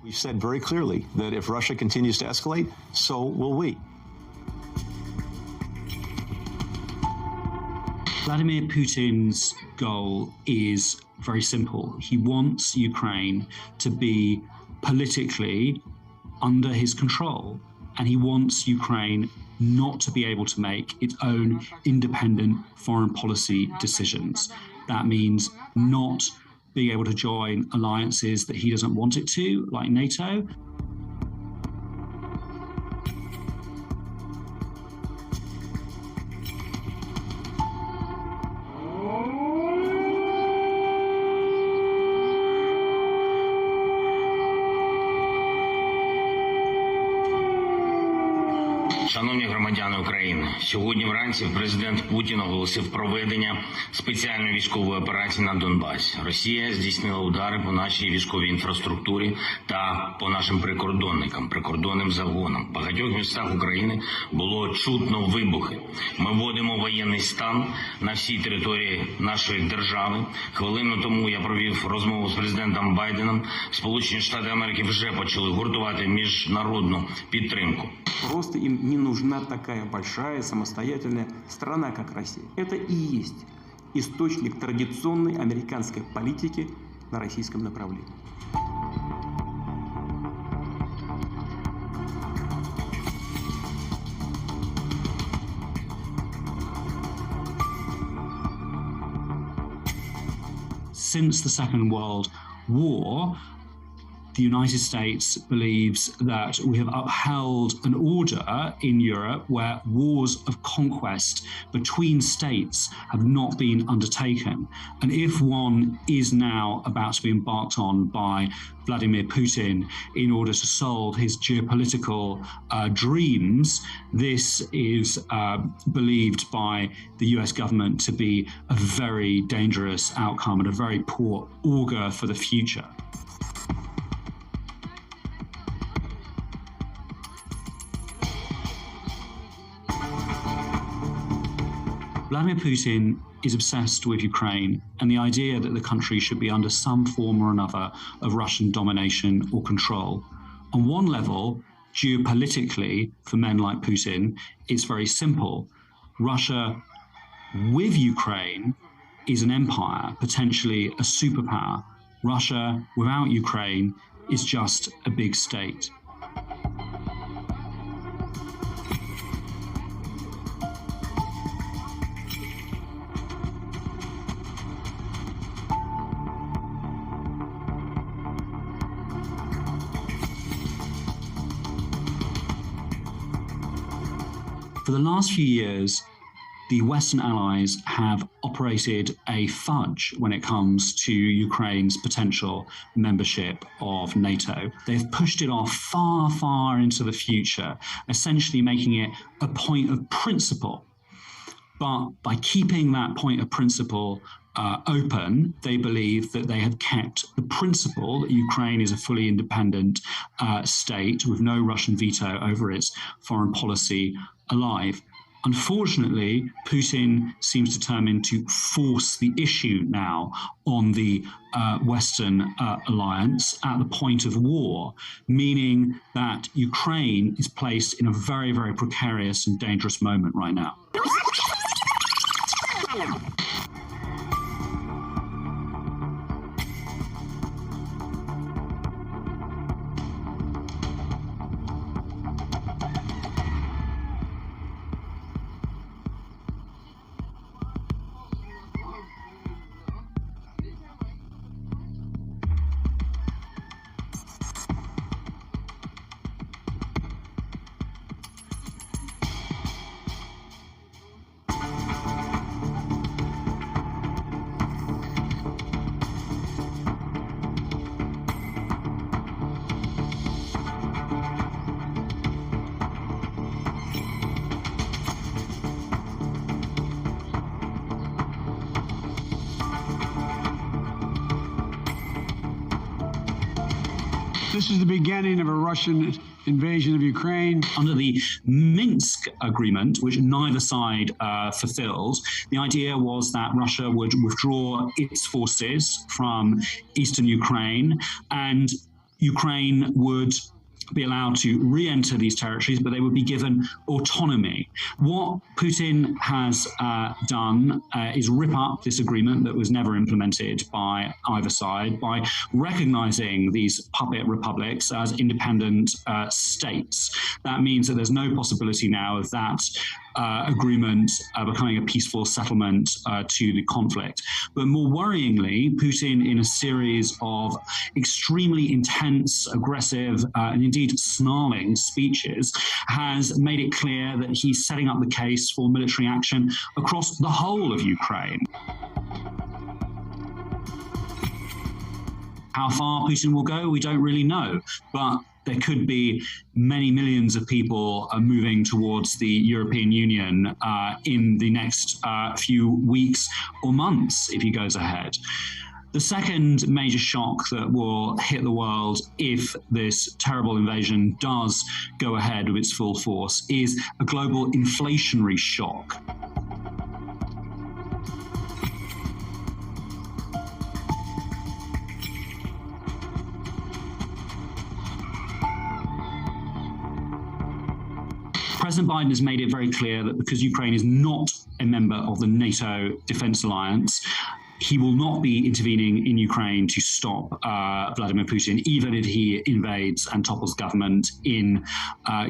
We've said very clearly that if Russia continues to escalate, so will we. Vladimir Putin's goal is very simple. He wants Ukraine to be politically under his control, and he wants Ukraine not to be able to make its own independent foreign policy decisions. That means not being able to join alliances that he doesn't want it to, like NATO. Шановні громадяни України, сьогодні вранці президент Путін оголосив проведення спеціальної військової операції на Донбасі. Росія здійснила удари по нашій військовій інфраструктурі та по нашим прикордонникам, прикордонним загонам. В багатьох містах України було чутно вибухи. Ми вводимо воєнний стан на всій території нашої держави. Хвилину тому я провів розмову з президентом Байденом. Сполучені Штати Америки вже почали гуртувати міжнародну підтримку. Просто им не нужна такая большая самостоятельная страна, как Россия. Это и есть источник традиционной американской политики на российском направлении. Since the Second World War, the United States believes that we have upheld an order in Europe where wars of conquest between states have not been undertaken. And if one is now about to be embarked on by Vladimir Putin in order to solve his geopolitical dreams, this is believed by the US government to be a very dangerous outcome and a very poor augur for the future. Vladimir Putin is obsessed with Ukraine and the idea that the country should be under some form or another of Russian domination or control. On one level, geopolitically, for men like Putin, it's very simple. Russia with Ukraine is an empire, potentially a superpower. Russia without Ukraine is just a big state. For the last few years, the Western allies have operated a fudge when it comes to Ukraine's potential membership of NATO. They've pushed it off far, far into the future, essentially making it a point of principle. But by keeping that point of principle open, they believe that they have kept the principle that Ukraine is a fully independent state with no Russian veto over its foreign policy alive. Unfortunately, Putin seems determined to force the issue now on the Western alliance at the point of war, meaning that Ukraine is placed in a very, very precarious and dangerous moment right now. This is the beginning of a Russian invasion of Ukraine. Under the Minsk agreement, which neither side fulfilled, the idea was that Russia would withdraw its forces from eastern Ukraine and Ukraine would be allowed to re-enter these territories, but they would be given autonomy. What Putin has done is rip up this agreement that was never implemented by either side by recognizing these puppet republics as independent states. That means that there's no possibility now of that agreement becoming a peaceful settlement to the conflict. But more worryingly, Putin, in a series of extremely intense, aggressive, and indeed snarling speeches, has made it clear that he's setting up the case for military action across the whole of Ukraine. How far Putin will go, we don't really know, but there could be many millions of people moving towards the European Union in the next few weeks or months if he goes ahead. The second major shock that will hit the world if this terrible invasion does go ahead with its full force is a global inflationary shock. President Biden has made it very clear that because Ukraine is not a member of the NATO defense alliance, he will not be intervening in Ukraine to stop Vladimir Putin, even if he invades and topples government in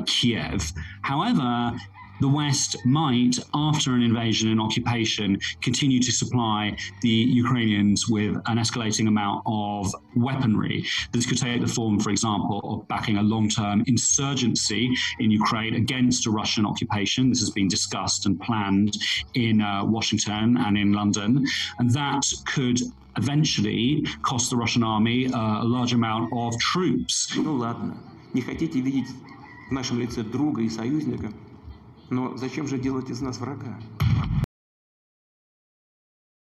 Kiev. However, the West might, after an invasion and occupation, continue to supply the Ukrainians with an escalating amount of weaponry. This could take the form, for example, of backing a long-term insurgency in Ukraine against a Russian occupation. This has been discussed and planned in Washington and in London, and that could eventually cost the Russian army a large amount of troops. Ну ладно, не хотите видеть в нашем лице друга и союзника, но зачем же делать из нас врага?